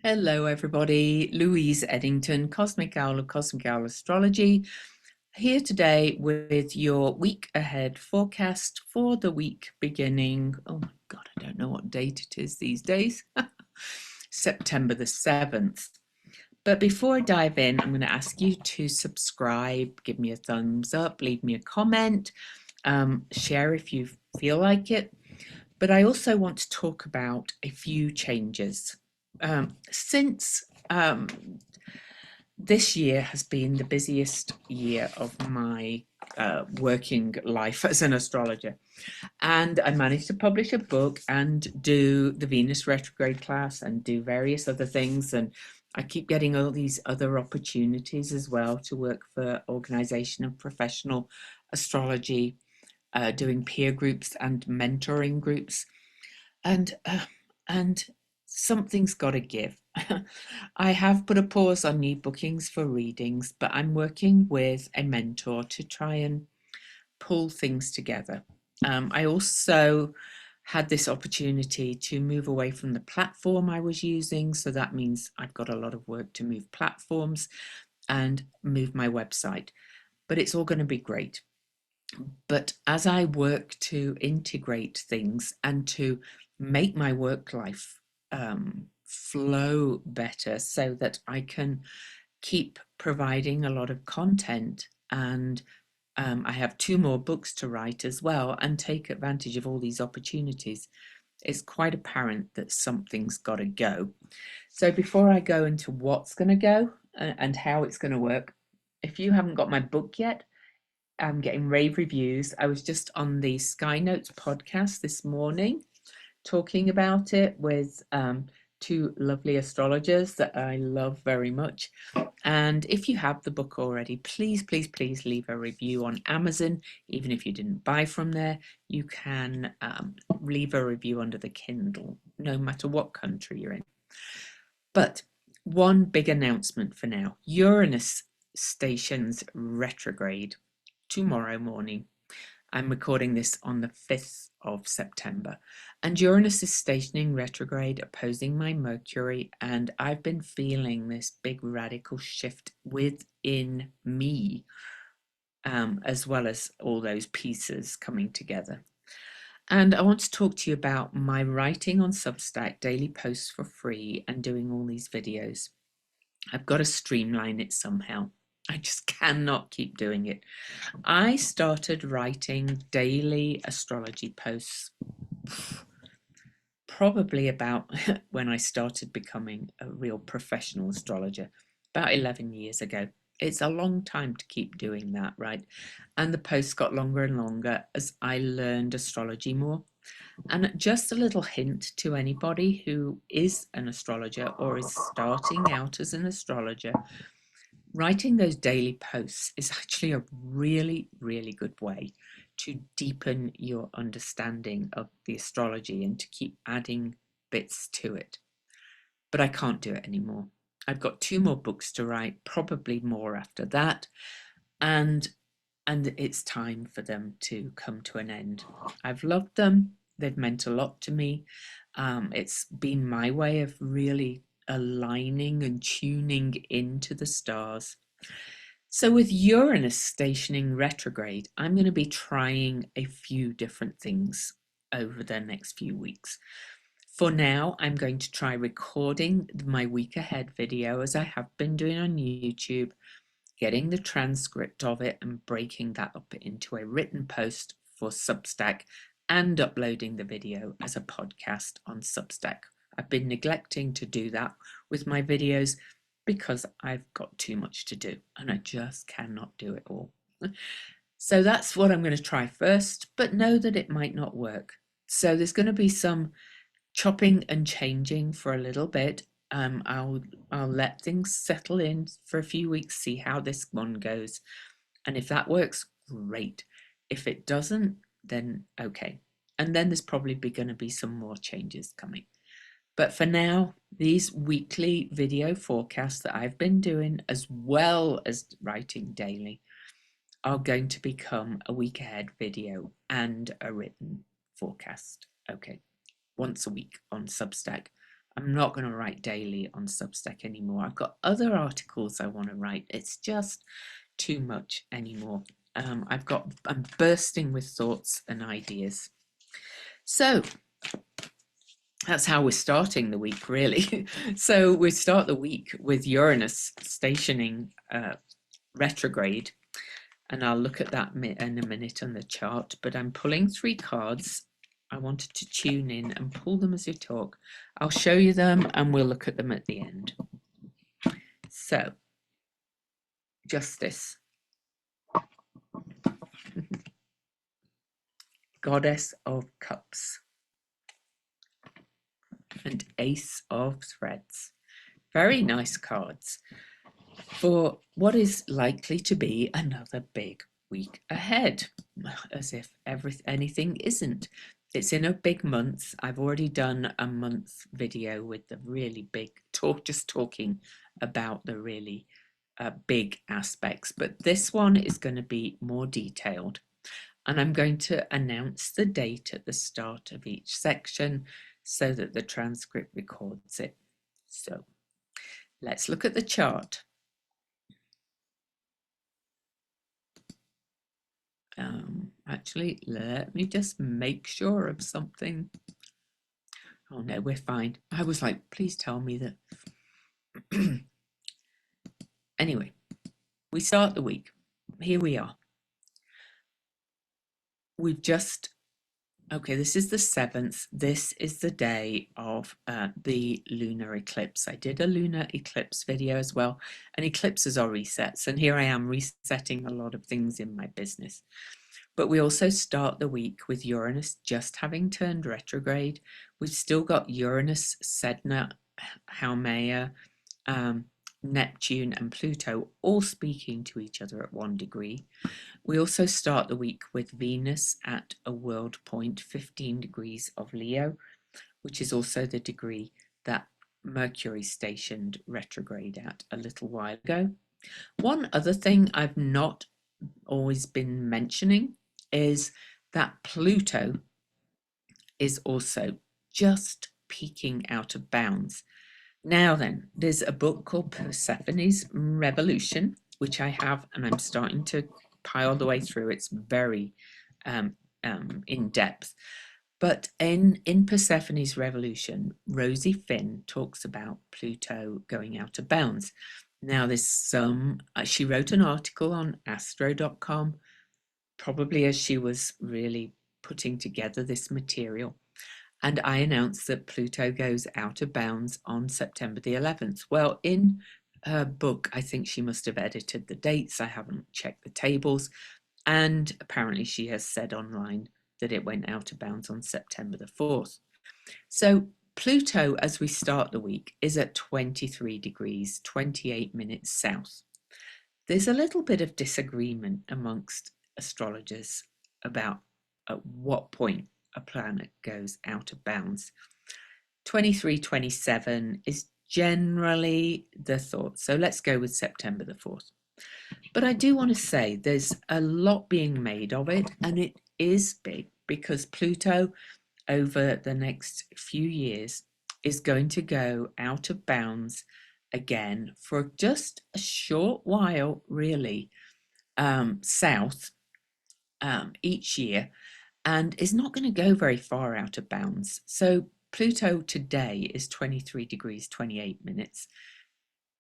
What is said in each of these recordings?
Hello, everybody. Louise Eddington, Cosmic Owl of Cosmic Owl Astrology, here today with your week ahead forecast for the week beginning. Oh my God, I don't know what date it is these days. September the 7th. But before I dive in, I'm going to ask you to subscribe, give me a thumbs up, leave me a comment, share if you feel like it. But I also want to talk about a few changes. Since this year has been the busiest year of my working life as an astrologer, and I managed to publish a book and do the Venus retrograde class and do various other things, and I keep getting all these other opportunities as well to work for organization and professional astrology, doing peer groups and mentoring groups, and something's got to give. I have put a pause on new bookings for readings, but I'm working with a mentor to try and pull things together. I also had this opportunity to move away from the platform I was using, so that means I've got a lot of work to move platforms and move my website, but it's all going to be great. But as I work to integrate things and to make my work life flow better so that I can keep providing a lot of content, and I have two more books to write as well and take advantage of all these opportunities, it's quite apparent that something's got to go. So before I go into what's going to go and how it's going to work, if you haven't got my book yet, I'm getting rave reviews. I was just on the Sky Notes podcast this morning talking about it with two lovely astrologers that I love very much. And if you have the book already, please, please, please leave a review on Amazon. Even if you didn't buy from there, you can leave a review under the Kindle, no matter what country you're in. But one big announcement for now: Uranus stations retrograde tomorrow morning. I'm recording this on the 5th of September, and Uranus is stationing retrograde opposing my Mercury, and I've been feeling this big radical shift within me, as well as all those pieces coming together. And I want to talk to you about my writing on Substack, daily posts for free, and doing all these videos. I've got to streamline it somehow. I just cannot keep doing it. I started writing daily astrology posts probably about when I started becoming a real professional astrologer, about 11 years ago. It's a long time to keep doing that, right? And the posts got longer and longer as I learned astrology more. And just a little hint to anybody who is an astrologer or is starting out as an astrologer: writing those daily posts is actually a really, really good way to deepen your understanding of the astrology and to keep adding bits to it. But I can't do it anymore. I've got two more books to write, probably more after that, and it's time for them to come to an end. I've loved them. They've meant a lot to me. It's been my way of really aligning and tuning into the stars. So with Uranus stationing retrograde, I'm going to be trying a few different things over the next few weeks. For now, I'm going to try recording my week ahead video as I have been doing on YouTube, getting the transcript of it and breaking that up into a written post for Substack, and uploading the video as a podcast on Substack. I've been neglecting to do that with my videos because I've got too much to do and I just cannot do it all. So that's what I'm going to try first, but know that it might not work. So there's going to be some chopping and changing for a little bit. I'll let things settle in for a few weeks, see how this one goes. And if that works, great. If it doesn't, then okay. And then there's probably going to be some more changes coming. But for now, these weekly video forecasts that I've been doing, as well as writing daily, are going to become a week ahead video and a written forecast. Okay, once a week on Substack. I'm not going to write daily on Substack anymore. I've got other articles I want to write. It's just too much anymore. I'm bursting with thoughts and ideas. So that's how we're starting the week, really. So we start the week with Uranus stationing retrograde, and I'll look at that in a minute on the chart, but I'm pulling 3 cards. I wanted to tune in and pull them as we talk. I'll show you them and we'll look at them at the end. So, Justice. Goddess of Cups. And Ace of Threads. Very nice cards for what is likely to be another big week ahead, as if anything isn't. It's in a big month. I've already done a month video with the really big just talking about the really big aspects, but this one is going to be more detailed, and I'm going to announce the date at the start of each section so that the transcript records it. So let's look at the chart. Actually, let me just make sure of something. Oh no, we're fine. I was like, please tell me that. Anyway, we start the week. Here we are. We've just, okay, this is the 7th. This is the day of the lunar eclipse. I did a lunar eclipse video as well, and eclipses are resets. And here I am resetting a lot of things in my business. But we also start the week with Uranus just having turned retrograde. We've still got Uranus, Sedna, Haumea, Neptune and Pluto all speaking to each other at 1 degree. We also start the week with Venus at a world point, 15 degrees of Leo, which is also the degree that Mercury stationed retrograde at a little while ago. One other thing I've not always been mentioning is that Pluto is also just peaking out of bounds. Now then, there's a book called Persephone's Revolution, which I have, and I'm starting to pile the way through. It's very in depth. But in Persephone's Revolution, Rosie Finn talks about Pluto going out of bounds. Now, there's she wrote an article on astro.com, probably as she was really putting together this material. And I announced that Pluto goes out of bounds on September the 11th. Well, in her book, I think she must have edited the dates. I haven't checked the tables. And apparently she has said online that it went out of bounds on September the 4th. So Pluto, as we start the week, is at 23 degrees, 28 minutes south. There's a little bit of disagreement amongst astrologers about at what point a planet goes out of bounds. 23-27 is generally the thought. So let's go with September the 4th. But I do want to say there's a lot being made of it, and it is big because Pluto over the next few years is going to go out of bounds again for just a short while, really, south each year, and is not going to go very far out of bounds. So Pluto today is 23 degrees 28 minutes,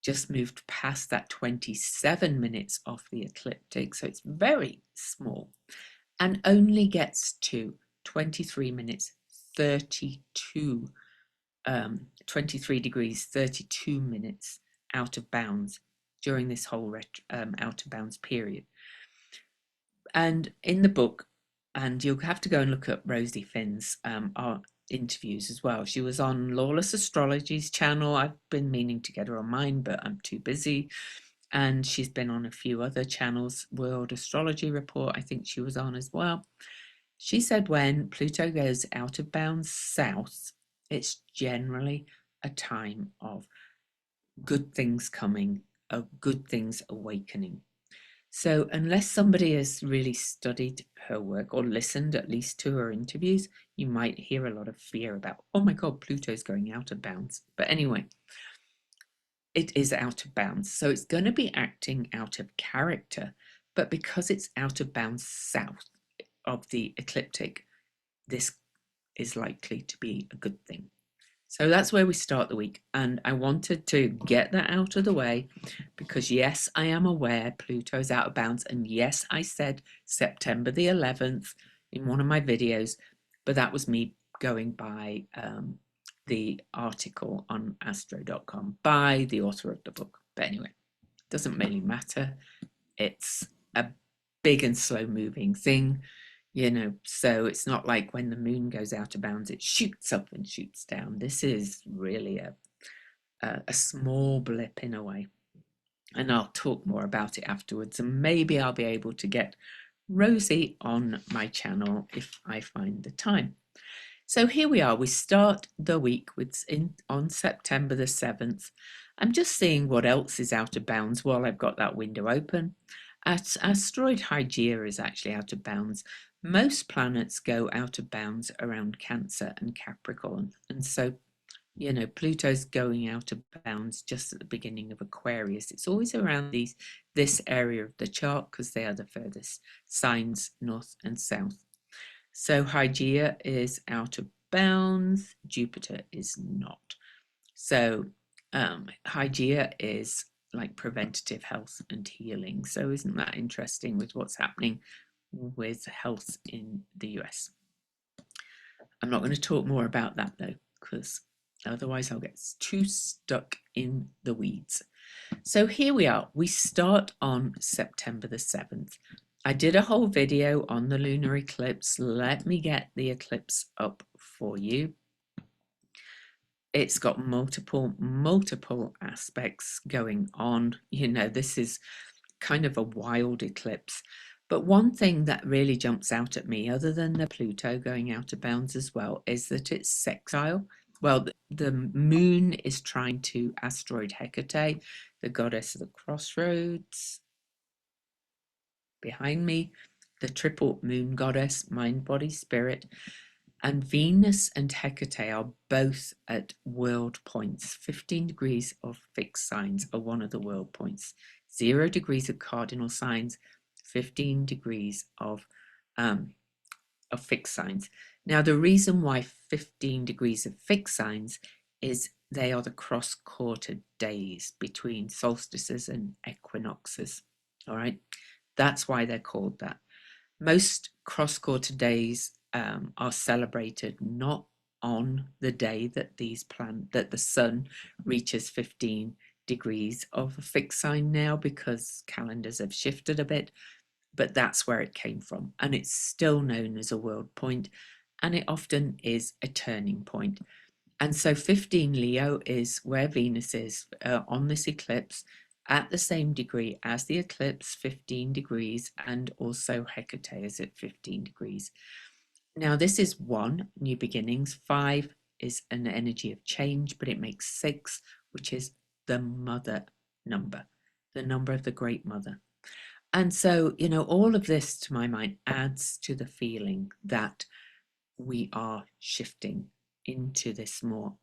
just moved past that 27 minutes off the ecliptic, so it's very small, and only gets to 23 minutes 32 23 degrees 32 minutes out of bounds during this whole out of bounds period. And in the book, and you'll have to go and look at Rosie Finn's interviews as well. She was on Lawless Astrology's channel. I've been meaning to get her on mine, but I'm too busy. And she's been on a few other channels. World Astrology Report, I think she was on as well. She said when Pluto goes out of bounds south, it's generally a time of good things coming, of good things awakening. So unless somebody has really studied her work or listened at least to her interviews, you might hear a lot of fear about, oh my God, Pluto's going out of bounds. But anyway, it is out of bounds. So it's going to be acting out of character. But because it's out of bounds south of the ecliptic, this is likely to be a good thing. So that's where we start the week. And I wanted to get that out of the way because, yes, I am aware Pluto's out of bounds. And yes, I said September the 11th in one of my videos, but that was me going by the article on astro.com by the author of the book. But anyway, it doesn't really matter. It's a big and slow moving thing. So it's not like when the moon goes out of bounds, it shoots up and shoots down. This is really a small blip in a way. And I'll talk more about it afterwards. And maybe I'll be able to get Rosie on my channel if I find the time. So here we are. We start the week on September the 7th. I'm just seeing what else is out of bounds while I've got that window open. Asteroid Hygeia is actually out of bounds. Most planets go out of bounds around Cancer and Capricorn. And so, Pluto's going out of bounds just at the beginning of Aquarius. It's always around this area of the chart because they are the furthest signs north and south. So Hygeia is out of bounds. Jupiter is not. So Hygeia is like preventative health and healing. So isn't that interesting with what's happening with health in the US? I'm not going to talk more about that though, because otherwise I'll get too stuck in the weeds. So here we are. We start on September the 7th. I did a whole video on the lunar eclipse. Let me get the eclipse up for you. It's got multiple aspects going on. This is kind of a wild eclipse. But one thing that really jumps out at me, other than the Pluto going out of bounds as well, is that it's sextile. Well, the moon is trying to asteroid Hecate, the goddess of the crossroads. Behind me, the triple moon goddess, mind, body, spirit. And Venus and Hecate are both at world points. 15 degrees of fixed signs are one of the world points. 0 degrees of cardinal signs, 15 degrees of fixed signs. Now, the reason why 15 degrees of fixed signs is they are the cross-quarter days between solstices and equinoxes. All right, that's why they're called that. Most cross-quarter days are celebrated not on the day that the sun reaches 15 degrees of a fixed sign now, because calendars have shifted a bit, but that's where it came from, and it's still known as a world point, and it often is a turning point. And so 15 Leo is where Venus is on this eclipse, at the same degree as the eclipse, 15 degrees, and also Hecate is at 15 degrees. Now, this is 1, new beginnings. 5 is an energy of change, but it makes 6, which is the mother number, the number of the great mother. And so, all of this, to my mind, adds to the feeling that we are shifting into this more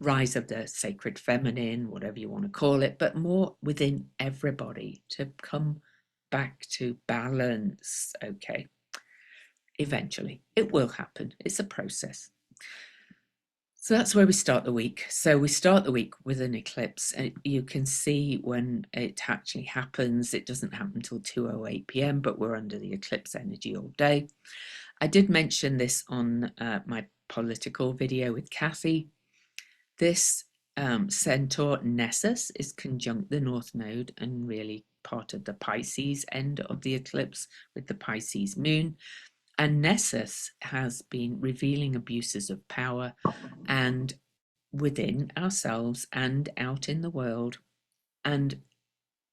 rise of the sacred feminine, whatever you want to call it, but more within everybody to come back to balance. Okay. Eventually, it will happen. It's a process. So that's where we start the week. So we start the week with an eclipse, and you can see when it actually happens. It doesn't happen until 2:08 p.m., but we're under the eclipse energy all day. I did mention this on my political video with Kathy. This centaur Nessus is conjunct the North Node and really part of the Pisces end of the eclipse with the Pisces moon. And Nessus has been revealing abuses of power and within ourselves and out in the world. And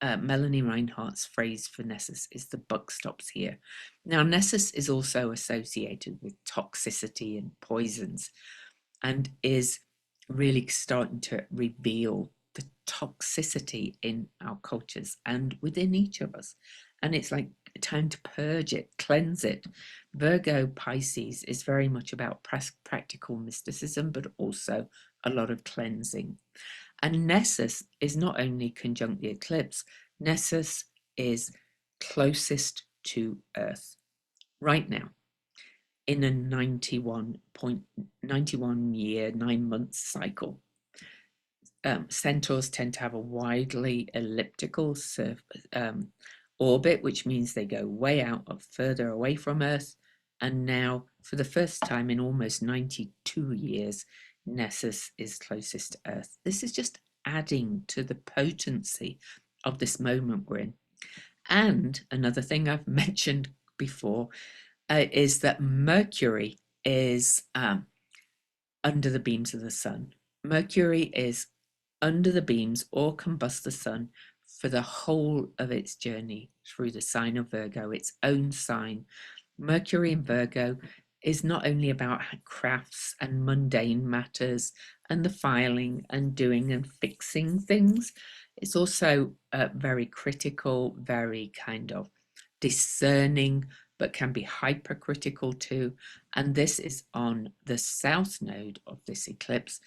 Melanie Reinhardt's phrase for Nessus is the buck stops here. Now, Nessus is also associated with toxicity and poisons and is really starting to reveal the toxicity in our cultures and within each of us. And it's like time to purge it, cleanse it. Virgo Pisces is very much about practical mysticism, but also a lot of cleansing. And Nessus is not only conjunct the eclipse, Nessus is closest to Earth right now in a 91 year, 9 month cycle. Centaurs tend to have a widely elliptical orbit, which means they go way out or further away from Earth. And now, for the first time in almost 92 years, Nessus is closest to Earth. This is just adding to the potency of this moment we're in. And another thing I've mentioned before is that Mercury is under the beams of the sun. Mercury is under the beams or combusts the sun for the whole of its journey through the sign of Virgo, its own sign. Mercury in Virgo is not only about crafts and mundane matters and the filing and doing and fixing things, it's also very critical, very kind of discerning, but can be hypercritical too. And this is on the south node of this eclipse.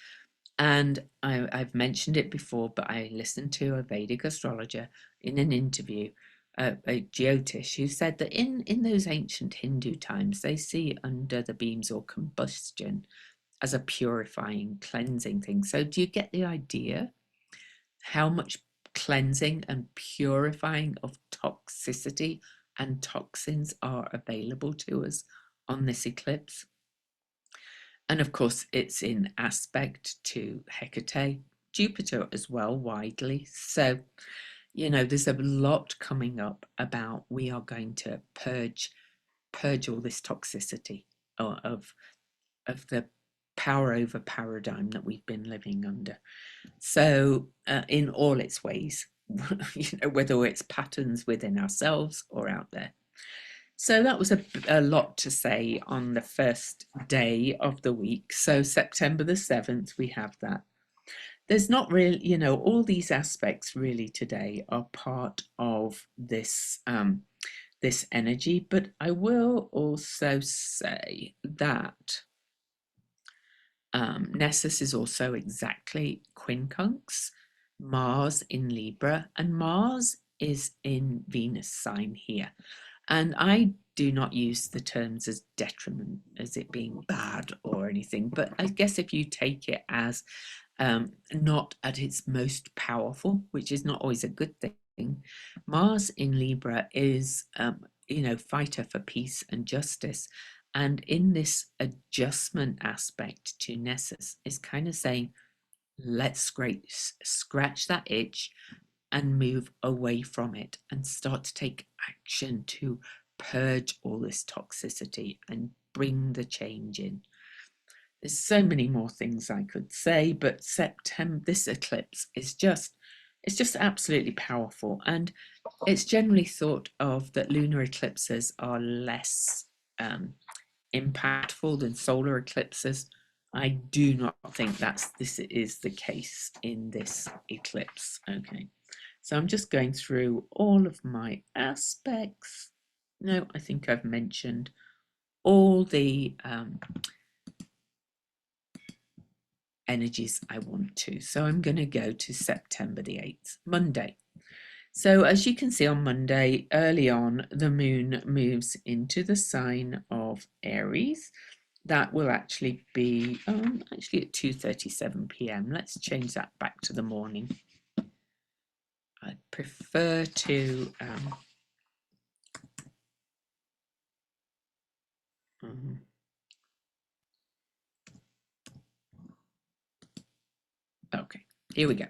And I've mentioned it before, but I listened to a Vedic astrologer in an interview, a Jyotish, who said that in those ancient Hindu times, they see under the beams or combustion as a purifying, cleansing thing. So do you get the idea how much cleansing and purifying of toxicity and toxins are available to us on this eclipse? And of course, it's in aspect to Hecate, Jupiter as well, widely. So, there's a lot coming up about we are going to purge all this toxicity of the power over paradigm that we've been living under. So, in all its ways, whether it's patterns within ourselves or out there. So that was a lot to say on the first day of the week. So September the 7th, we have that. There's not really, all these aspects really today are part of this this energy, but I will also say that Nessus is also exactly quincunx, Mars in Libra, and Mars is in Venus sign here. And I do not use the terms as detriment, as it being bad or anything, but I guess if you take it as not at its most powerful, which is not always a good thing, Mars in Libra is, fighter for peace and justice. And in this adjustment aspect to Nessus is kind of saying, let's scratch that itch and move away from it and start to take action to purge all this toxicity and bring the change in. There's so many more things I could say, but September, this eclipse is just, it's just absolutely powerful. And it's generally thought of that lunar eclipses are less impactful than solar eclipses. I do not think this is the case in this eclipse. Okay. So I'm just going through all of my aspects. No, I think I've mentioned all the energies I want to. So I'm going to go to September the 8th, Monday. So as you can see on Monday, early on, the moon moves into the sign of Aries. That will actually be actually at 2:37 p.m. Let's change that back to the morning. I prefer to okay, here we go.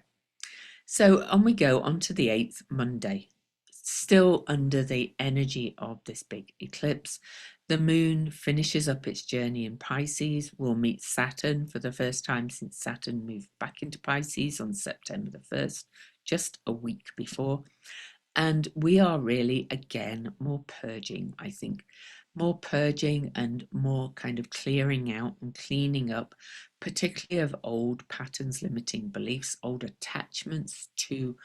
So on we go on to the 8th, Monday. Still under the energy of this big eclipse. The moon finishes up its journey in Pisces. We'll meet Saturn for the first time since Saturn moved back into Pisces on September the 1st, just a week before. And we are really, again, more purging, I think. more purging and more kind of clearing out and cleaning up, particularly of old patterns, limiting beliefs, old attachments to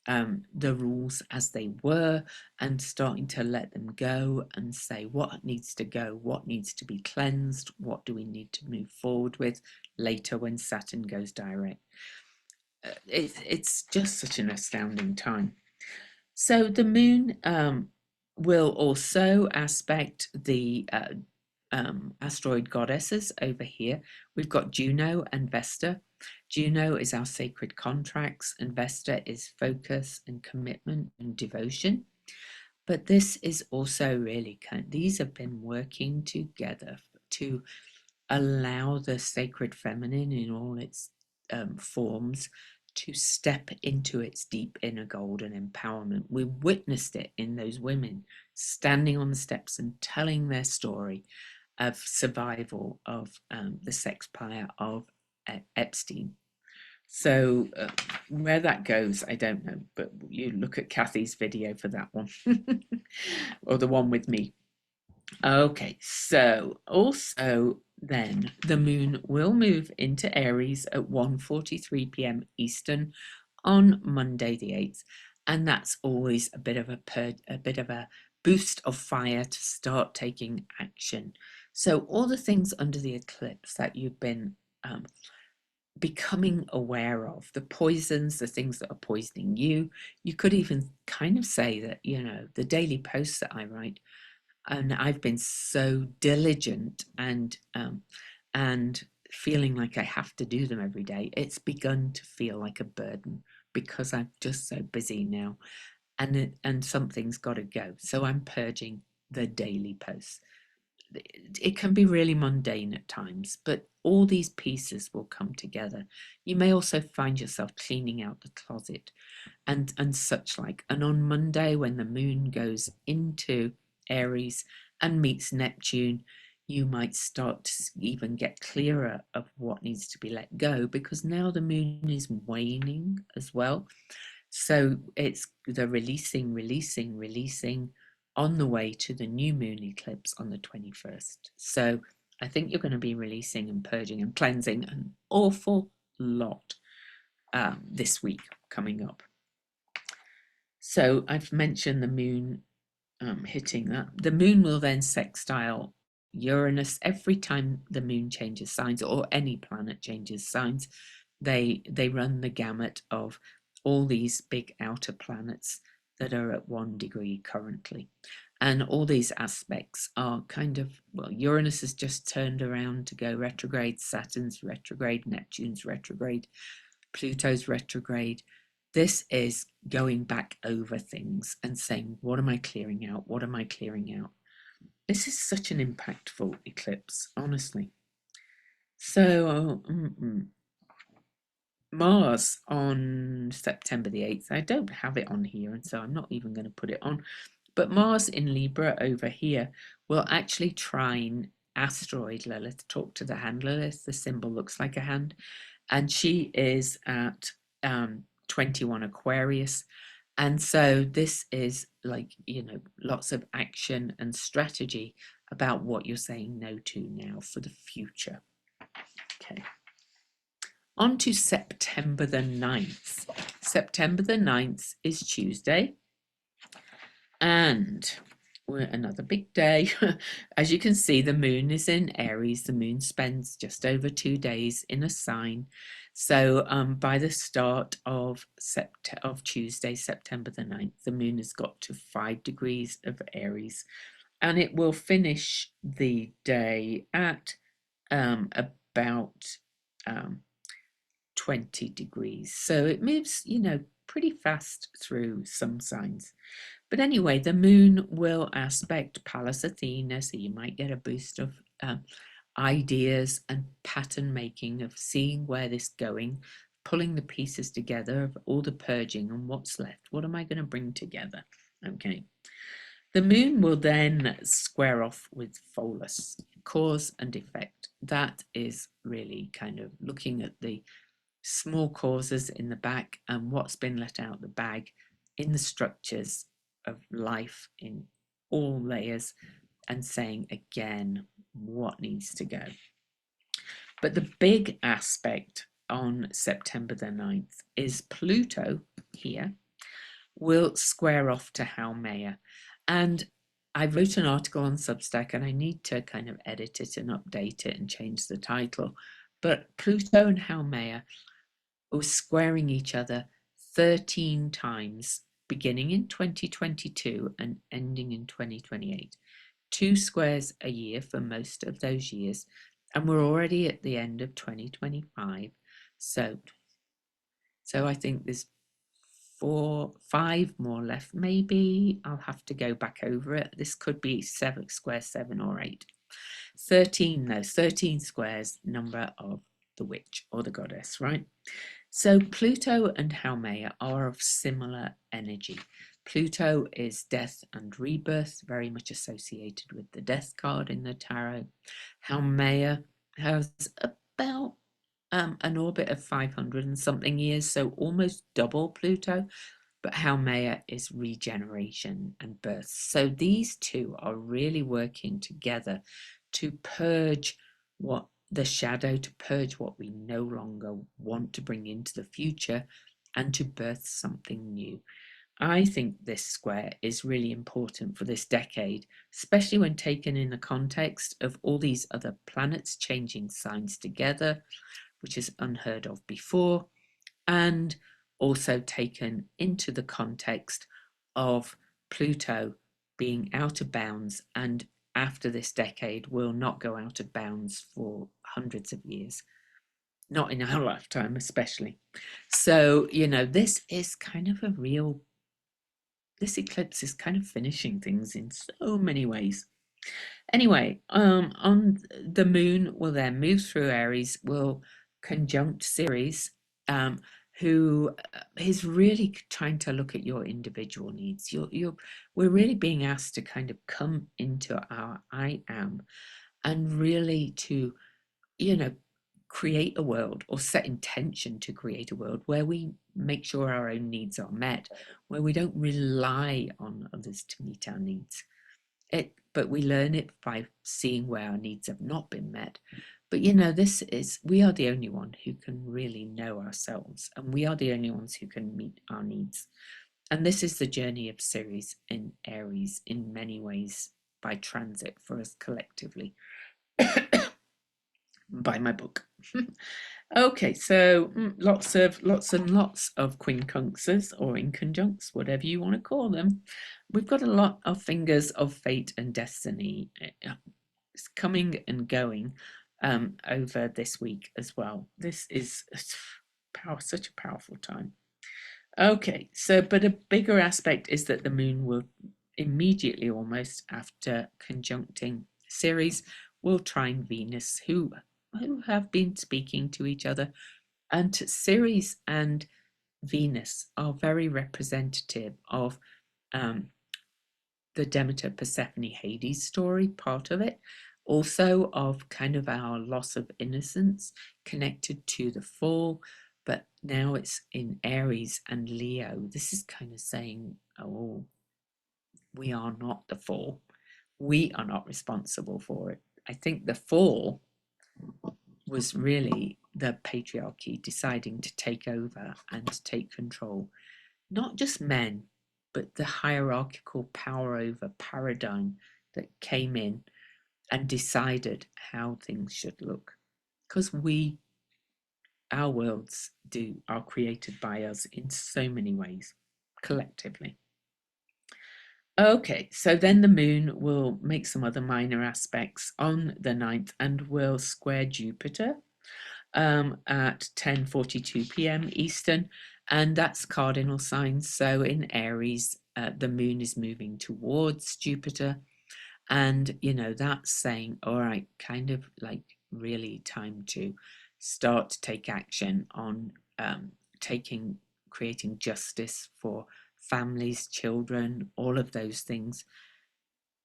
the rules as they were, and starting to let them go and say what needs to go, what needs to be cleansed, what do we need to move forward with later when Saturn goes direct. It's just such an astounding time. So the moon will also aspect the asteroid goddesses over here. We've got Juno and Vesta. Juno is our sacred contracts, and Vesta is focus and commitment and devotion. But this is also really these have been working together to allow the sacred feminine in all its forms to step into its deep inner golden empowerment. We witnessed it in those women standing on the steps and telling their story of survival of the sex pyre of Epstein. So where that goes, I don't know, but you look at Kathy's video for that one, or the one with me. Okay, so also then the moon will move into Aries at 1:43 p.m. Eastern on Monday the 8th, and that's always a bit of a boost of fire to start taking action. So all the things under the eclipse that you've been becoming aware of, the poisons, the things that are poisoning you. You could even kind of say that, the daily posts that I write, and I've been so diligent and feeling like I have to do them every day. It's begun to feel like a burden because I'm just so busy now, and something's got to go. So I'm purging the daily posts. It can be really mundane at times, but all these pieces will come together. You may also find yourself cleaning out the closet and such like. And on Monday, when the moon goes into Aries and meets Neptune, you might start to even get clearer of what needs to be let go, because now the moon is waning as well. So it's the releasing on the way to the new moon eclipse on the 21st. So I think you're going to be releasing and purging and cleansing an awful lot this week coming up. So I've mentioned the moon hitting that. The moon will then sextile Uranus every time the moon changes signs, or any planet changes signs. They run the gamut of all these big outer planets that are at 1 degree currently. And all these aspects are kind of, well, Uranus has just turned around to go retrograde, Saturn's retrograde, Neptune's retrograde, Pluto's retrograde. This is going back over things and saying, what am I clearing out? What am I clearing out? This is such an impactful eclipse, honestly. So, Mars on September the 8th. I don't have it on here, and so I'm not even going to put it on. But Mars in Libra over here will actually trine asteroid Lilith. Talk to the hand Lilith. The symbol looks like a hand. And she is at 21 Aquarius. And so this is like, lots of action and strategy about what you're saying no to now for the future. Okay. On to September the 9th. September the 9th is Tuesday. And we're another big day. As you can see, the moon is in Aries. The moon spends just over 2 days in a sign. So by the start of Tuesday, September the 9th, the moon has got to 5 degrees of Aries. And it will finish the day at about 20 degrees. So it moves, pretty fast through some signs. But anyway, the moon will aspect Pallas Athena, so you might get a boost of ideas and pattern making, of seeing where this is going, pulling the pieces together of all the purging and what's left. What am I going to bring together? Okay. The moon will then square off with Pholus, cause and effect. That is really kind of looking at the small causes in the back and what's been let out the bag in the structures of life in all layers and saying again what needs to go. But the big aspect on September the 9th is Pluto here will square off to Haumea. And I wrote an article on Substack and I need to kind of edit it and update it and change the title. But Pluto and Haumea were squaring each other 13 times, beginning in 2022 and ending in 2028. 2 squares a year for most of those years. And we're already at the end of 2025. So I think there's 5 more left. Maybe I'll have to go back over it. This could be square 7 or 8. 13 though, 13 squares, number of the witch or the goddess, right? So Pluto and Haumea are of similar energy. Pluto is death and rebirth, very much associated with the death card in the tarot. Haumea has about an orbit of 500 and something years, so almost double Pluto, but Haumea is regeneration and birth. So these two are really working together to purge what the shadow, to purge what we no longer want to bring into the future, and to birth something new. I think this square is really important for this decade, especially when taken in the context of all these other planets changing signs together, which is unheard of before, and also taken into the context of Pluto being out of bounds, and after this decade will not go out of bounds for hundreds of years, not in our lifetime especially. So, this is kind of this eclipse is kind of finishing things in so many ways. Anyway, on the moon will then move through Aries, will conjunct Ceres, who is really trying to look at your individual needs. We're really being asked to kind of come into our I am and really to, create a world or set intention to create a world where we make sure our own needs are met, where we don't rely on others to meet our needs. But we learn it by seeing where our needs have not been met. But we are the only one who can really know ourselves, and we are the only ones who can meet our needs. And this is the journey of Ceres in Aries in many ways by transit for us collectively. Buy my book. Okay, so lots and lots of quincunxes or inconjuncts, whatever you want to call them. We've got a lot of fingers of fate and destiny coming and going over this week as well. This is such a powerful time. Okay, so but a bigger aspect is that the moon will immediately, almost after conjuncting Ceres, will trine Venus, who have been speaking to each other. And Ceres and Venus are very representative of the Demeter Persephone Hades story, part of it, also of kind of our loss of innocence connected to the fall, but now it's in Aries and Leo. This is kind of saying, oh, we are not the fall. We are not responsible for it. I think the fall was really the patriarchy deciding to take over and take control, not just men, but the hierarchical power over paradigm that came in and decided how things should look. Because our worlds are created by us in so many ways, collectively. Okay, so then the moon will make some other minor aspects on the 9th and will square Jupiter at 10:42 p.m. Eastern, and that's cardinal signs. So in Aries, the moon is moving towards Jupiter, and that's saying, all right, kind of like really time to start to take action on creating justice for families, children, all of those things.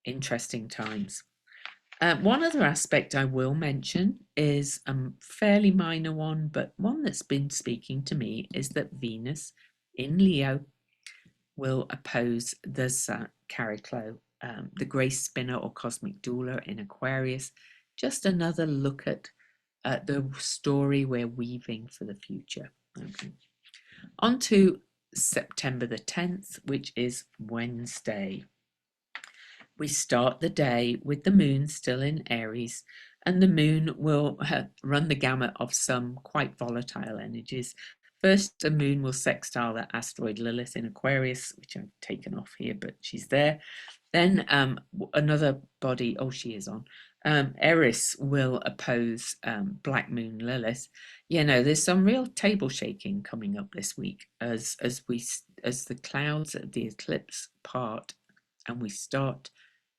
Interesting times. One other aspect I will mention is a fairly minor one, but one that's been speaking to me, is that Venus in Leo will oppose the Chariklo the grace spinner or cosmic doula in Aquarius. Just another look at the story we're weaving for the future. Okay. On to September the 10th, which is Wednesday. We start the day with the moon still in Aries, and the moon will run the gamut of some quite volatile energies. First, the moon will sextile the asteroid Lilith in Aquarius, which I've taken off here, but she's there. Then another body, oh, she is on. Eris will oppose Black Moon Lilith. You know, there's some real table shaking coming up this week as the clouds of the eclipse part, and we start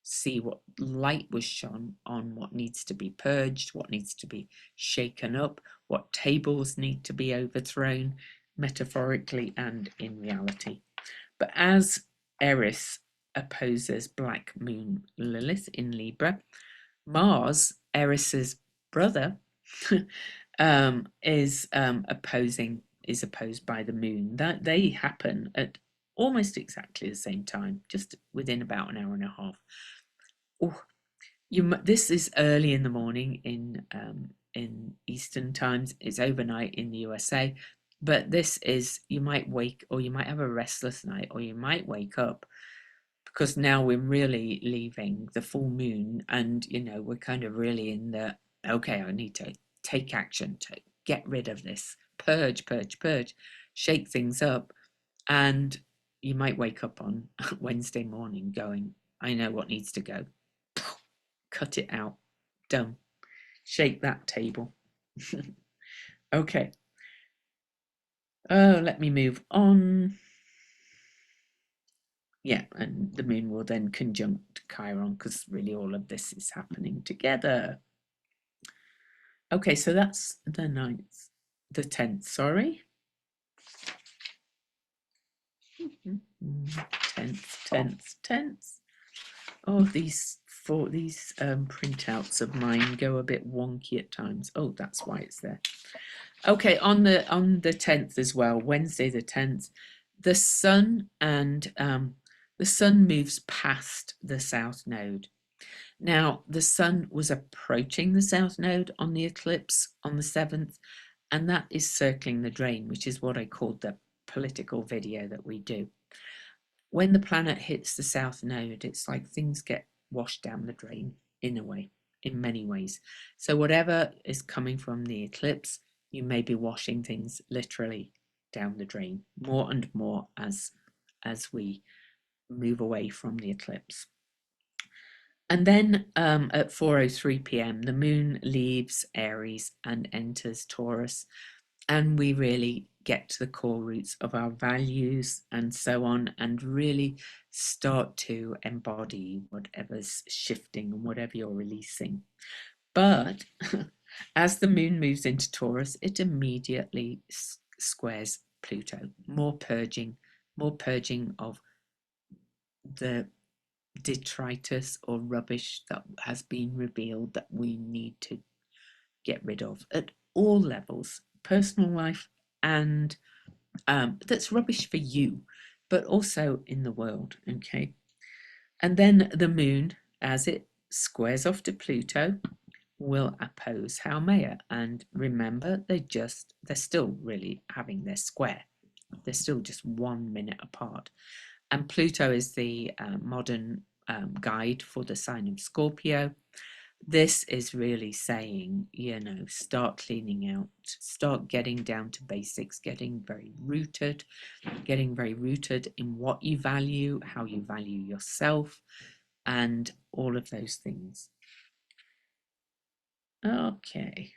see what light was shone on what needs to be purged, what needs to be shaken up, what tables need to be overthrown, metaphorically and in reality. But as Eris opposes Black Moon Lilith in Libra, Mars, Eris's brother, is opposed by the moon. That they happen at almost exactly the same time, just within about an hour and a half. Oh, this is early in the morning in Eastern times. It's overnight in the USA, but this is, you might wake, or you might have a restless night, or you might wake up because now we're really leaving the full moon, and you know, we're kind of really in the, okay, I need to take action to get rid of this, purge, shake things up. And you might wake up on Wednesday morning going, I know what needs to go. Cut it out. Done. Shake that table. Okay. Oh, let me move on. Yeah, and the moon will then conjunct Chiron because really all of this is happening together. Okay, so that's the 9th, the 10th, sorry. 10th. Oh, these printouts of mine go a bit wonky at times. Oh, that's why it's there. Okay, on the 10th as well, Wednesday the 10th, the sun moves past the south node. Now, the sun was approaching the south node on the eclipse on the 7th, and that is circling the drain, which is what I called the political video that we do. When the planet hits the south node, it's like things get washed down the drain in a way, in many ways. So whatever is coming from the eclipse, you may be washing things literally down the drain more and more as we move away from the eclipse. And then at 4:03 p.m, the moon leaves Aries and enters Taurus, and we really get to the core roots of our values and so on, and really start to embody whatever's shifting and whatever you're releasing. But as the moon moves into Taurus, it immediately squares Pluto. More purging of the detritus or rubbish that has been revealed that we need to get rid of at all levels, personal life, and that's rubbish for you, but also in the world. Okay. And then the moon, as it squares off to Pluto, will oppose Haumea. And remember, they're still really having their square. They're still just 1 minute apart. And Pluto is the modern guide for the sign of Scorpio. This is really saying, you know, start cleaning out, start getting down to basics, getting very rooted in what you value, how you value yourself, and all of those things. Okay,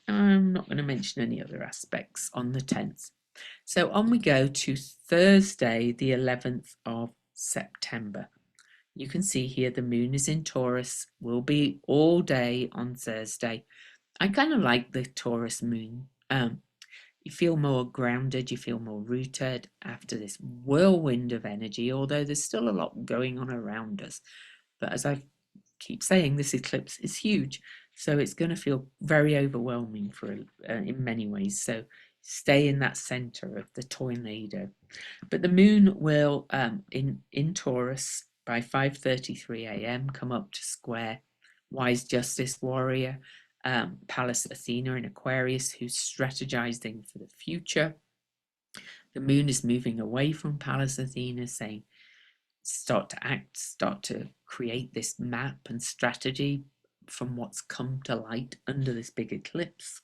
I'm not going to mention any other aspects on the 10th. So on we go to Thursday, the 11th of September. You can see here the moon is in Taurus, will be all day on Thursday. I kind of like the Taurus moon. You feel more grounded, you feel more rooted after this whirlwind of energy, although there's still a lot going on around us. But as I keep saying, this eclipse is huge, so it's going to feel very overwhelming in many ways. So stay in that center of the tornado. But the moon will in Taurus by 5:33 a.m. come up to square wise justice warrior Pallas Athena in Aquarius, who's strategizing for the future. The moon is moving away from Pallas Athena, saying start to act, start to create this map and strategy from what's come to light under this big eclipse.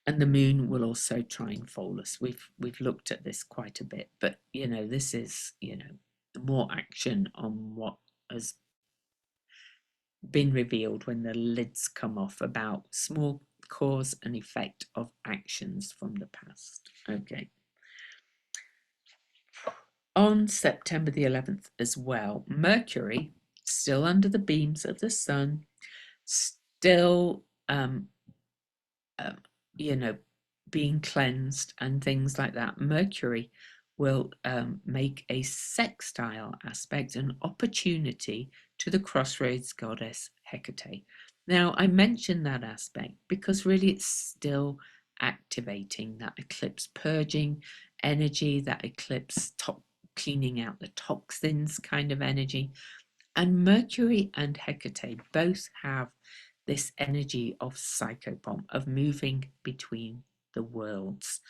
And the moon will also try and fold us. We've looked at this quite a bit, but this is more action on what has been revealed when the lids come off about small cause and effect of actions from the past. Okay. On September the 11th as well, Mercury, still under the beams of the sun, still being cleansed and things like that. Mercury will make a sextile aspect, an opportunity to the crossroads goddess Hecate. Now, I mention that aspect because really it's still activating that eclipse purging energy, that eclipse cleaning out the toxins kind of energy. And Mercury and Hecate both have this energy of psychopomp, of moving between the worlds.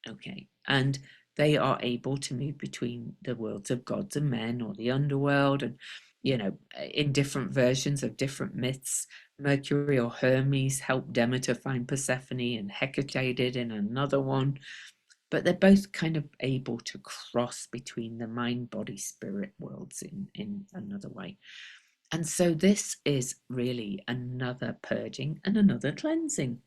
Okay, and they are able to move between the worlds of gods and men, or the underworld, and in different versions of different myths. Mercury or Hermes helped Demeter find Persephone, and Hecate did in another one. But they're both kind of able to cross between the mind, body, spirit worlds in another way. And so this is really another purging and another cleansing.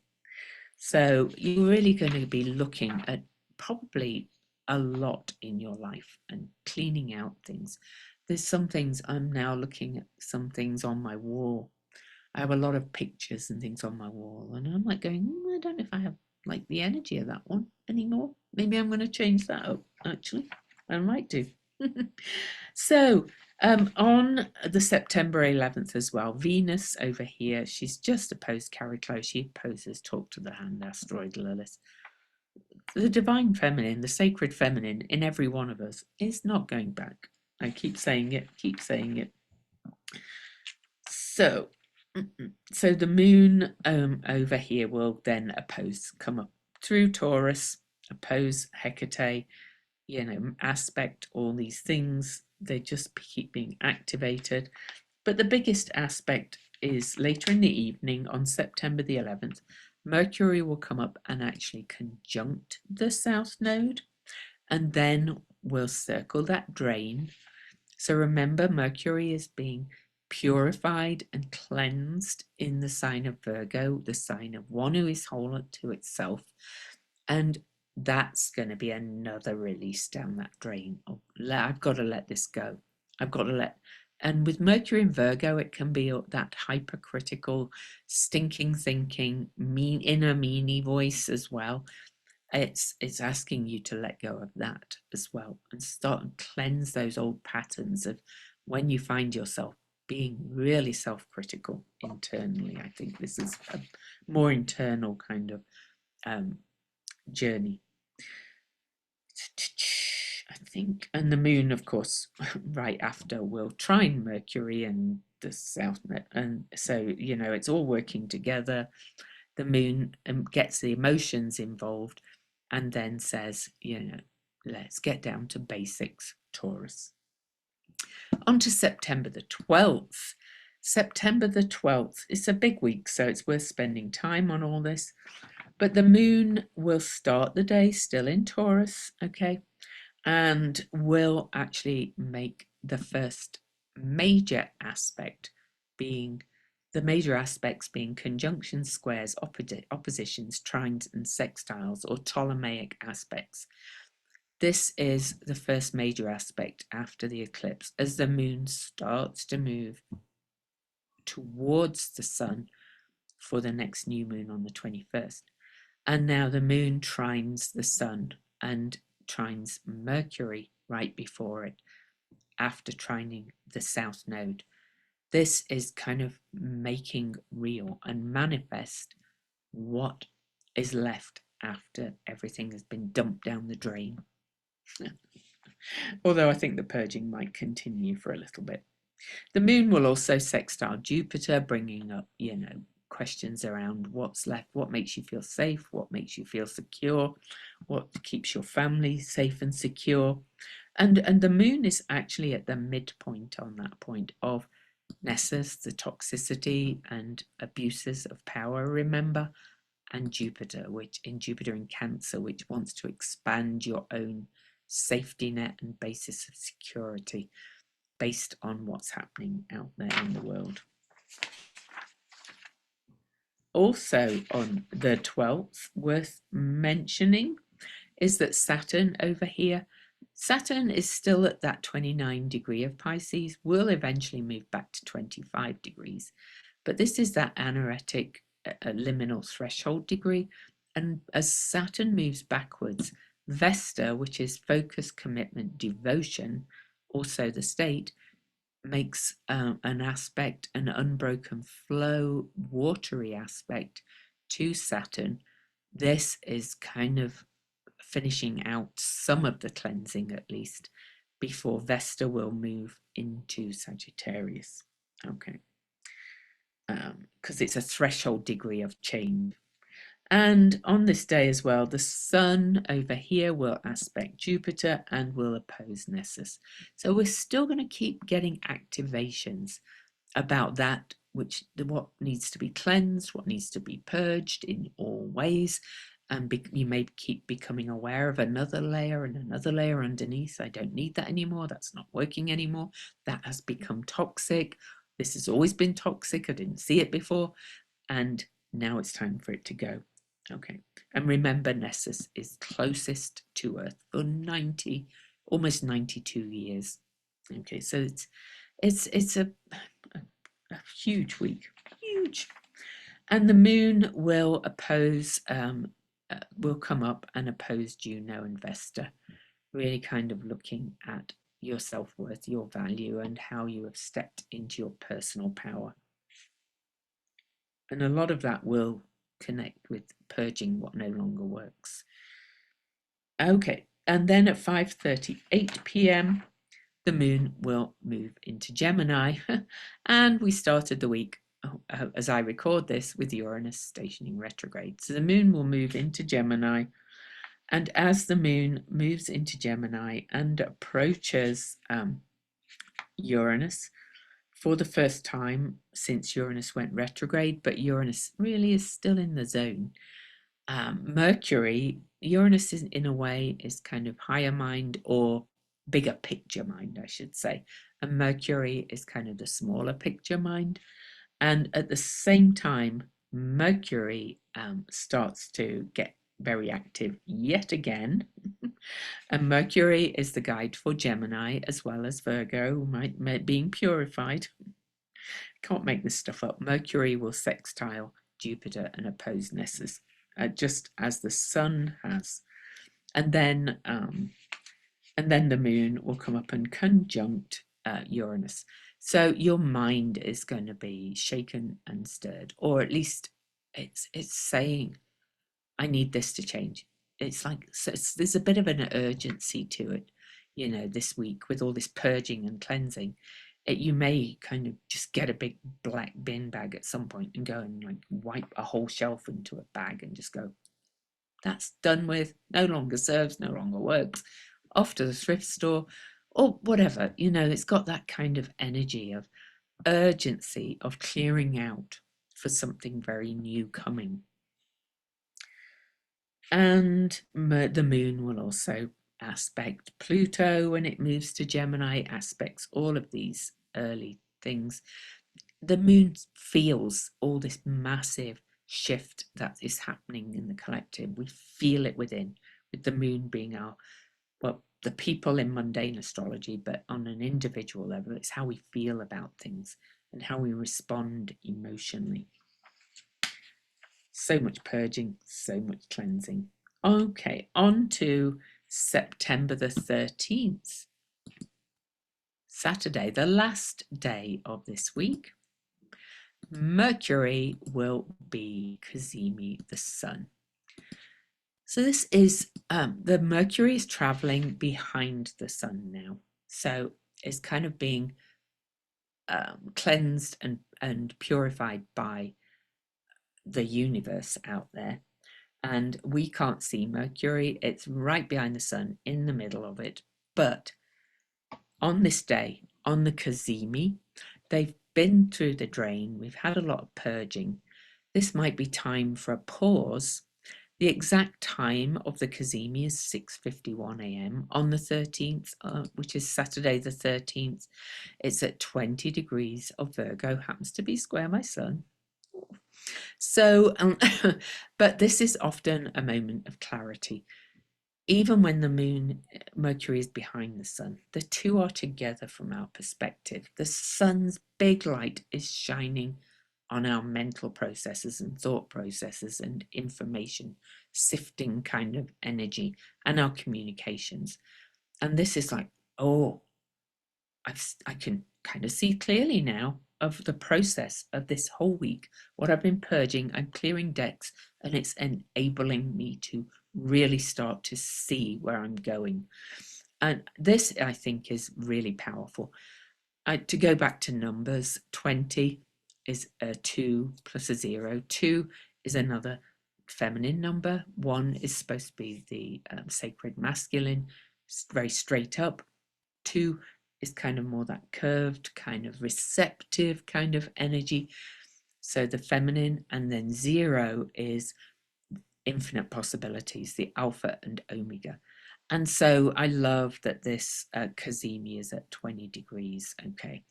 So you're really going to be looking at probably a lot in your life and cleaning out things. There's some things, I'm now looking at some things on my wall. I have a lot of pictures and things on my wall, and I'm like going, I don't know if I have like the energy of that one anymore. Maybe I'm going to change that up, actually. I might do. So on the September 11th as well, Venus over here, she's just opposed Chariclo. She opposes Talk to the Hand, asteroid Lilith. The divine feminine, the sacred feminine in every one of us is not going back. I keep saying it, keep saying it. So the moon over here will then come up through Taurus, oppose Hecate, aspect all these things. They just keep being activated. But the biggest aspect is later in the evening on September the 11th, Mercury will come up and actually conjunct the South Node, and then will circle that drain. So remember, Mercury is being purified and cleansed in the sign of Virgo, the sign of one who is whole to itself. And that's going to be another release down that drain. I've got to let this go. I've got to let. And with Mercury in Virgo, it can be that hypercritical, stinking thinking, inner meanie voice as well. It's asking you to let go of that as well and start and cleanse those old patterns of when you find yourself being really self-critical internally. I think this is a more internal kind of journey, I think. And the moon, of course, right after will trine Mercury and the South, and so it's all working together. The moon gets the emotions involved and then says, let's get down to basics, Taurus. On to September the 12th. September the 12th, it's a big week, so it's worth spending time on all this. But the moon will start the day still in Taurus, okay, and will actually make the first major aspect being, the major aspects being conjunctions, squares, oppositions, trines, and sextiles, or Ptolemaic aspects. This is the first major aspect after the eclipse, as the moon starts to move towards the sun for the next new moon on the 21st. And now the moon trines the sun and trines Mercury right before it, after trining the South Node. This is kind of making real and manifest what is left after everything has been dumped down the drain. Although I think the purging might continue for a little bit. The moon will also sextile Jupiter, bringing up, questions around what's left, what makes you feel safe, what makes you feel secure, what keeps your family safe and secure. And the moon is actually at the midpoint on that point of Nessus, the toxicity and abuses of power, remember, and Jupiter, Jupiter in Cancer, which wants to expand your own safety net and basis of security based on what's happening out there in the world. Also on the 12th, worth mentioning, is that Saturn over here, Saturn is still at that 29 degree of Pisces, will eventually move back to 25 degrees. But this is that anaretic liminal threshold degree. And as Saturn moves backwards, Vesta, which is focus, commitment, devotion, also the state, makes an aspect, an unbroken flow, watery aspect to Saturn. This is kind of finishing out some of the cleansing, at least, before Vesta will move into Sagittarius. Okay. Because it's a threshold degree of change. And on this day as well, the Sun over here will aspect Jupiter and will oppose Nessus. So we're still going to keep getting activations about that, what needs to be cleansed, what needs to be purged in all ways. And you may keep becoming aware of another layer and another layer underneath. I don't need that anymore. That's not working anymore. That has become toxic. This has always been toxic. I didn't see it before. And now it's time for it to go. Okay. And remember, Nessus is closest to Earth for almost 92 years. Okay. So it's a huge week. Huge. And the moon will will come up and oppose Juno and Vesta, really kind of looking at your self-worth, your value, and how you have stepped into your personal power. And a lot of that will connect with purging what no longer works. Okay, and then at 5:38 p.m., the moon will move into Gemini, and we started the week, as I record this, with Uranus stationing retrograde. So the moon will move into Gemini, and as the moon moves into Gemini and approaches Uranus for the first time since Uranus went retrograde, but Uranus really is still in the zone. Mercury, Uranus in a way is kind of higher mind, or bigger picture mind, I should say. And Mercury is kind of the smaller picture mind. And at the same time, Mercury starts to get very active yet again. And Mercury is the guide for Gemini as well as Virgo, being purified. Can't make this stuff up. Mercury will sextile Jupiter and oppose Nessus, just as the Sun has. And then the moon will come up and conjunct Uranus. So your mind is going to be shaken and stirred, or at least it's saying, I need this to change. It's like, there's a bit of an urgency to it, this week with all this purging and cleansing. You may kind of just get a big black bin bag at some point and go and like wipe a whole shelf into a bag and just go, that's done with, no longer serves, no longer works, off to the thrift store or whatever. It's got that kind of energy of urgency of clearing out for something very new coming. And the moon will also aspect Pluto when it moves to Gemini, aspects all of these early things. The moon feels all this massive shift that is happening in the collective. We feel it within, with the moon being the people in mundane astrology, but on an individual level, it's how we feel about things and how we respond emotionally. So much purging, so much cleansing. Okay, on to September the 13th. Saturday, the last day of this week. Mercury will be Cazimi, the Sun. So this is the Mercury is traveling behind the sun now. So it's kind of being cleansed and purified by the universe out there. And we can't see Mercury. It's right behind the sun, in the middle of it. But on this day, on the Cazimi, they've been through the drain. We've had a lot of purging. This might be time for a pause. The exact time of the Cazimi is 6:51 a.m. on the 13th, which is Saturday the 13th. It's at 20 degrees of Virgo, happens to be square my sun. So, but this is often a moment of clarity. Even when the Mercury is behind the sun, the two are together from our perspective. The sun's big light is shining on our mental processes and thought processes and information sifting kind of energy and our communications. And this is like, oh, I can kind of see clearly now of the process of this whole week, what I've been purging. I'm clearing decks, and it's enabling me to really start to see where I'm going. And this, I think, is really powerful. To go back to numbers, 20 is a 2 plus a 0. 2 is another feminine number. 1 is supposed to be the sacred masculine, very straight up. 2 is kind of more that curved, kind of receptive kind of energy. So the feminine, and then 0 is infinite possibilities, the alpha and omega. And so I love that this Cazimi is at 20 degrees, okay?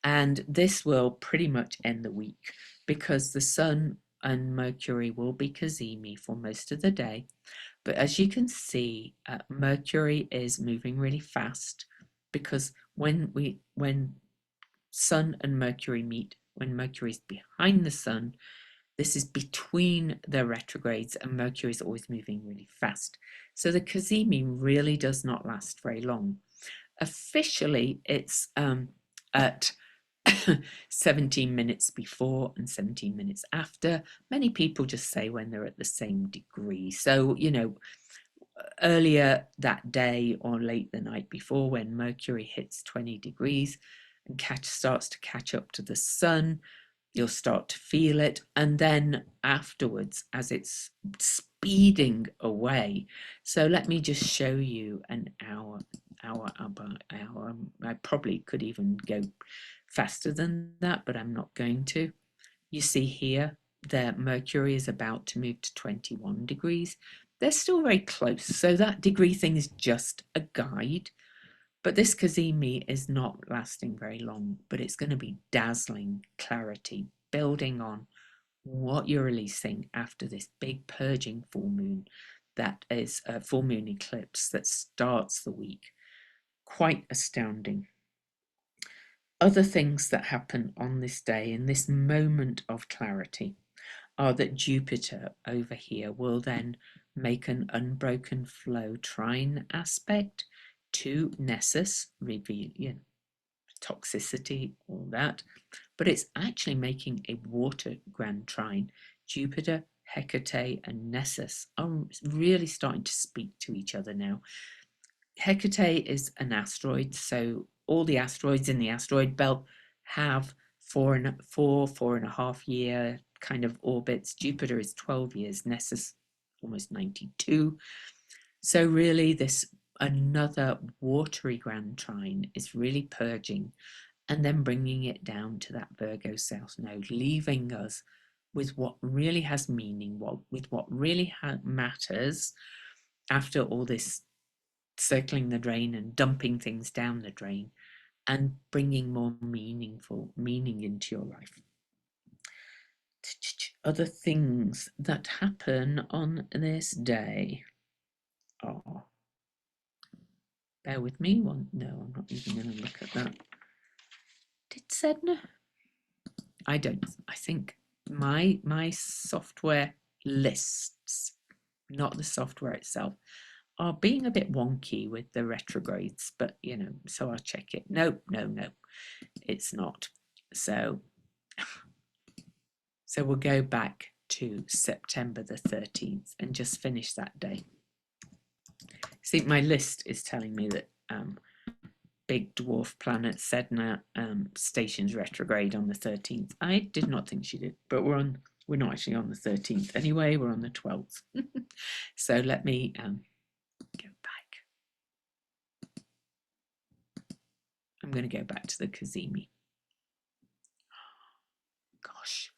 And this will pretty much end the week because the sun and Mercury will be Cazimi for most of the day. But as you can see, Mercury is moving really fast because when Sun and Mercury meet, when Mercury is behind the Sun, this is between the retrogrades, and Mercury is always moving really fast. So the Cazimi really does not last very long. Officially, it's at 17 minutes before and 17 minutes after. Many people just say when they're at the same degree. So, you know, earlier that day or late the night before, when Mercury hits 20 degrees and starts to catch up to the sun, you'll start to feel it. And then afterwards, as it's speeding away, so let me just show you an hour. I probably could even go faster than that, but I'm not going to. You see here that Mercury is about to move to 21 degrees. They're still very close, so that degree thing is just a guide. But this Cazimi is not lasting very long, but it's going to be dazzling clarity, building on what you're releasing after this big purging full moon, that is a full moon eclipse that starts the week. Quite astounding. Other things that happen on this day, in this moment of clarity, are that Jupiter over here will then make an unbroken flow trine aspect to Nessus, reveal, you know, toxicity, all that. But it's actually making a water grand trine. Jupiter, Hecate, and Nessus are really starting to speak to each other now. Hecate is an asteroid, so all the asteroids in the asteroid belt have 4.5 year kind of orbits. Jupiter is 12 years, Nessus almost 92. So really this another watery grand trine is really purging and then bringing it down to that Virgo South Node, leaving us with what really has meaning, with what really matters after all this circling the drain and dumping things down the drain, and bringing more meaning into your life. Other things that happen on this day are, bear with me, no, I'm not even going to look at that. Did Sedna? I think my software lists, not the software itself, are being a bit wonky with the retrogrades, but you know, so I'll check it. No, it's not. So we'll go back to September the 13th and just finish that day. See, my list is telling me that big dwarf planet Sedna stations retrograde on the 13th. I did not think she did, but we're not actually on the 13th anyway, we're on the 12th. So let me go back. I'm going to go back to the Cazimi. Gosh.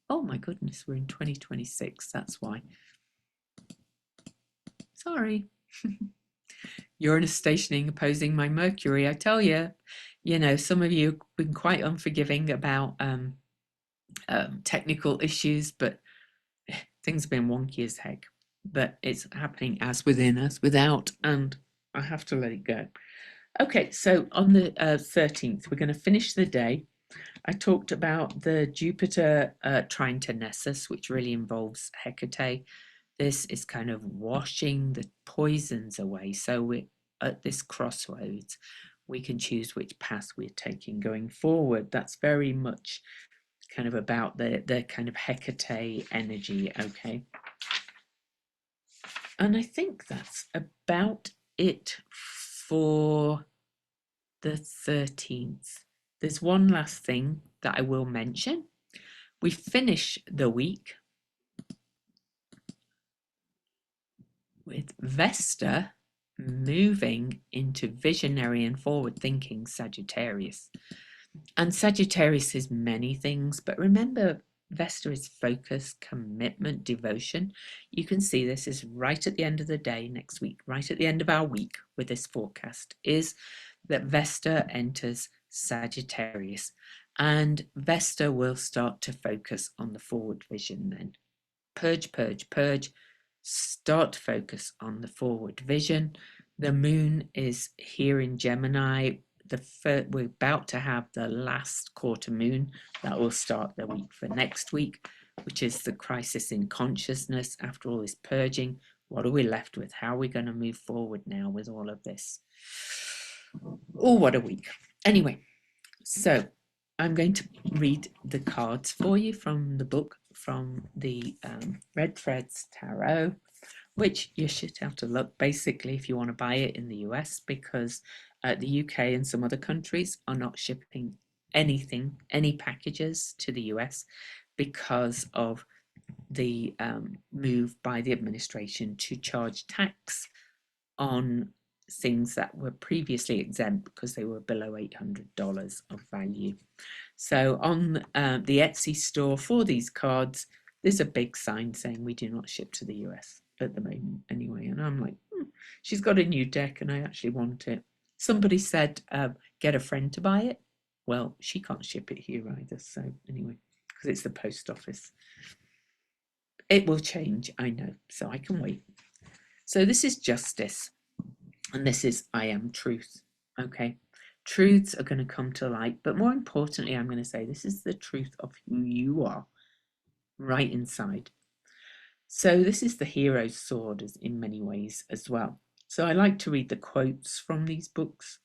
Oh my goodness, we're in 2026, that's why. Sorry. Uranus stationing opposing my Mercury. I tell you, some of you have been quite unforgiving about technical issues, but things have been wonky as heck. But it's happening as within, as without, and I have to let it go. Okay, so on the 13th, we're going to finish the day. I talked about the Jupiter trine to Nessus, which really involves Hecate. This is kind of washing the poisons away. So we're at this crossroads. We can choose which path we're taking going forward. That's very much kind of about the kind of Hecate energy, okay? And I think that's about it for the 13th. There's one last thing that I will mention. We finish the week with Vesta moving into visionary and forward-thinking Sagittarius. And Sagittarius is many things, but remember, Vesta is focus, commitment, devotion. You can see this is right at the end of the day next week, right at the end of our week with this forecast, is that Vesta enters Sagittarius. And Vesta will start to focus on the forward vision then. Purge, purge, purge. Start to focus on the forward vision. The moon is here in Gemini. We're about to have the last quarter moon that will start the week for next week, which is the crisis in consciousness. After all this purging, what are we left with? How are we going to move forward now with all of this? Oh, what a week. Anyway, so I'm going to read the cards for you from the book, from the Red Threads Tarot, which you should have to look basically if you want to buy it in the US, because the UK and some other countries are not shipping anything, any packages to the US because of the move by the administration to charge tax on things that were previously exempt because they were below $800 of value. So on the Etsy store for these cards, there's a big sign saying we do not ship to the US at the moment anyway. And I'm like, she's got a new deck and I actually want it. Somebody said, get a friend to buy it. Well, she can't ship it here either. So anyway, because it's the post office. It will change, I know, so I can wait. So this is justice. And this is I am truth. Okay. Truths are going to come to light, but more importantly, I'm going to say this is the truth of who you are right inside. So this is the hero's sword in many ways as well. So I like to read the quotes from these books.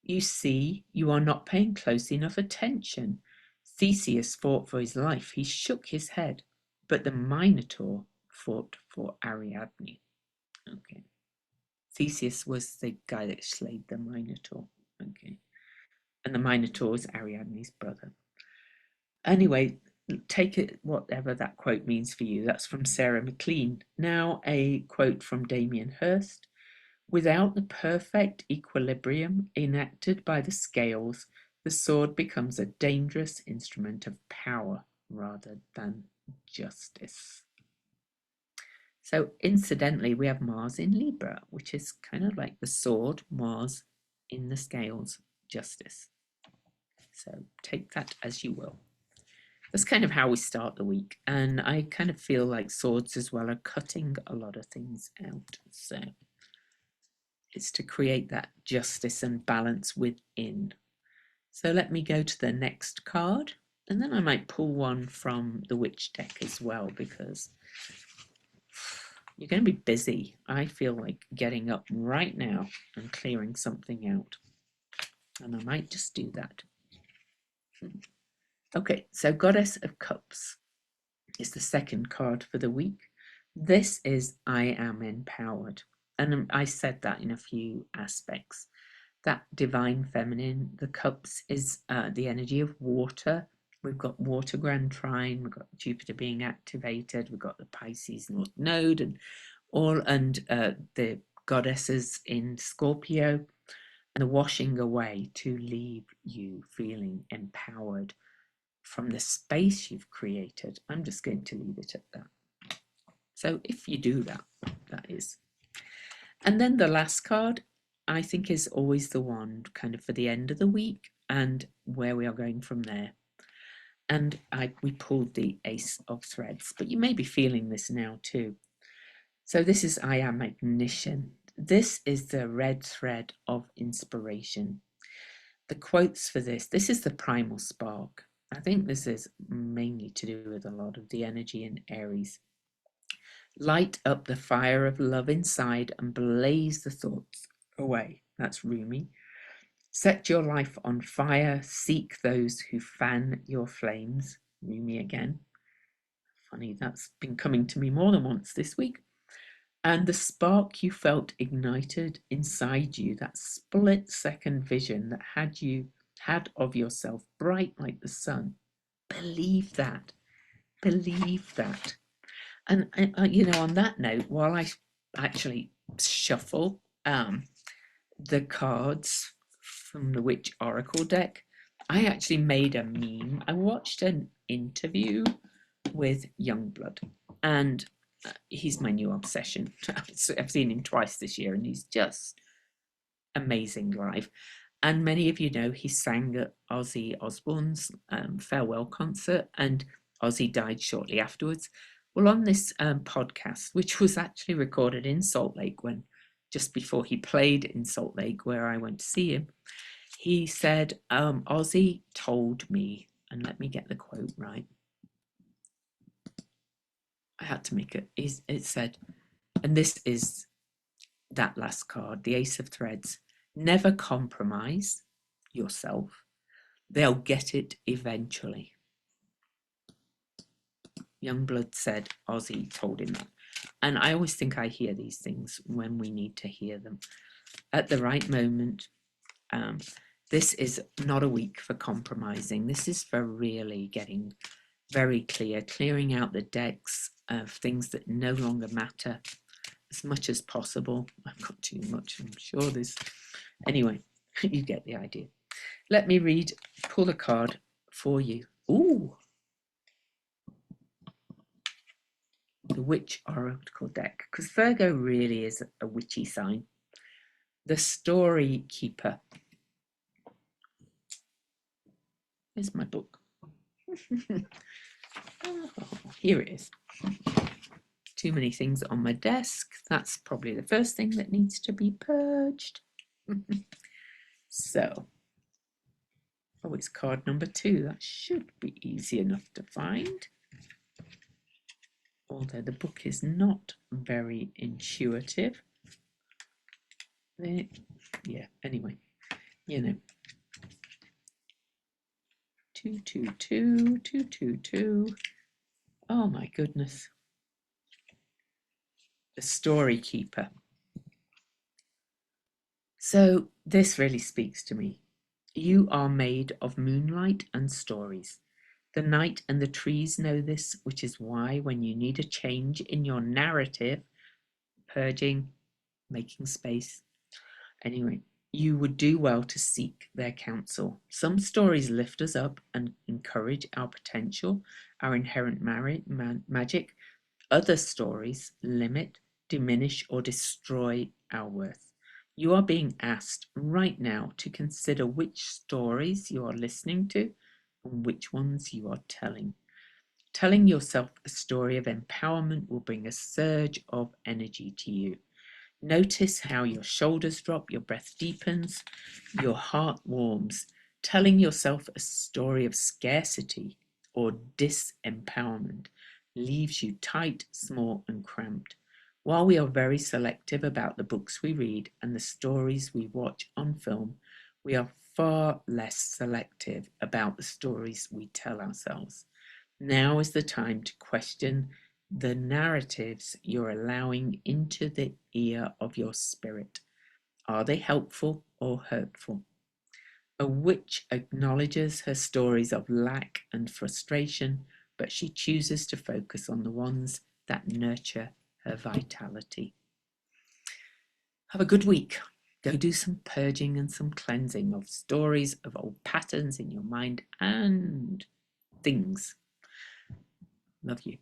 You see, you are not paying close enough attention. Theseus fought for his life. He shook his head, but the Minotaur fought for Ariadne. Okay. Theseus was the guy that slayed the Minotaur. Okay. And the Minotaur is Ariadne's brother. Anyway, take it whatever that quote means for you. That's from Sarah McLean. Now a quote from Damien Hirst. Without the perfect equilibrium enacted by the scales, the sword becomes a dangerous instrument of power rather than justice. So incidentally, we have Mars in Libra, which is kind of like the sword, Mars in the scales, justice. So take that as you will. That's kind of how we start the week. And I kind of feel like swords as well are cutting a lot of things out. So it's to create that justice and balance within. So let me go to the next card. And then I might pull one from the Witch deck as well, because you're going to be busy. I feel like getting up right now and clearing something out. And I might just do that. Okay, so Goddess of Cups. It's the second card for the week. This is I am empowered. And I said that in a few aspects. That divine feminine, the cups is the energy of water. We've got water grand trine, we've got Jupiter being activated, we've got the Pisces North Node and the goddesses in Scorpio, and the washing away to leave you feeling empowered from the space you've created. I'm just going to leave it at that. So if you do that, that is. And then the last card, I think, is always the one kind of for the end of the week and where we are going from there. And we pulled the Ace of Threads, but you may be feeling this now too. So this is I am ignition. This is the red thread of inspiration. The quotes for this is the primal spark. I think this is mainly to do with a lot of the energy in Aries. Light up the fire of love inside and blaze the thoughts away. That's Rumi. Set your life on fire. Seek those who fan your flames. Rumi again. Funny, that's been coming to me more than once this week. And the spark you felt ignited inside you, that split-second vision that had of yourself bright like the sun. Believe that. Believe that. And on that note, while I actually shuffle the cards from the Witch Oracle deck, I actually made a meme. I watched an interview with Youngblood, and he's my new obsession. I've seen him twice this year, and he's just amazing live. And many of you know he sang at Ozzy Osbourne's farewell concert, and Ozzy died shortly afterwards. Well, on this podcast, which was actually recorded in Salt Lake, just before he played in Salt Lake, where I went to see him, he said, Ozzy told me, and let me get the quote right. I had to make it. It said, and this is that last card, the Ace of Threads, never compromise yourself. They'll get it eventually. Youngblood said Ozzy told him that. And I always think I hear these things when we need to hear them at the right moment. This is not a week for compromising. This is for really getting very clear, clearing out the decks of things that no longer matter as much as possible. I've got too much, I'm sure this. Anyway, you get the idea. Let me pull a card for you. Ooh. The Witch Oracle deck, because Virgo really is a witchy sign. The Story Keeper. Here's my book. Oh, here it is. Too many things on my desk. That's probably the first thing that needs to be purged. So, oh, it's card number 2. That should be easy enough to find. Although the book is not very intuitive. Yeah, anyway, 222, 222. Oh my goodness. The Story Keeper. So this really speaks to me. You are made of moonlight and stories. The night and the trees know this, which is why when you need a change in your narrative, purging, making space, anyway, you would do well to seek their counsel. Some stories lift us up and encourage our potential, our inherent magic. Other stories limit, diminish, or destroy our worth. You are being asked right now to consider which stories you are listening to and which ones you are telling. Telling yourself a story of empowerment will bring a surge of energy to you. Notice how your shoulders drop, your breath deepens, your heart warms. Telling yourself a story of scarcity or disempowerment leaves you tight, small, and cramped. While we are very selective about the books we read and the stories we watch on film, we are far less selective about the stories we tell ourselves. Now is the time to question the narratives you're allowing into the ear of your spirit. Are they helpful or hurtful? A witch acknowledges her stories of lack and frustration, but she chooses to focus on the ones that nurture her vitality. Have a good week. Go do some purging and some cleansing of stories of old patterns in your mind and things. Love you.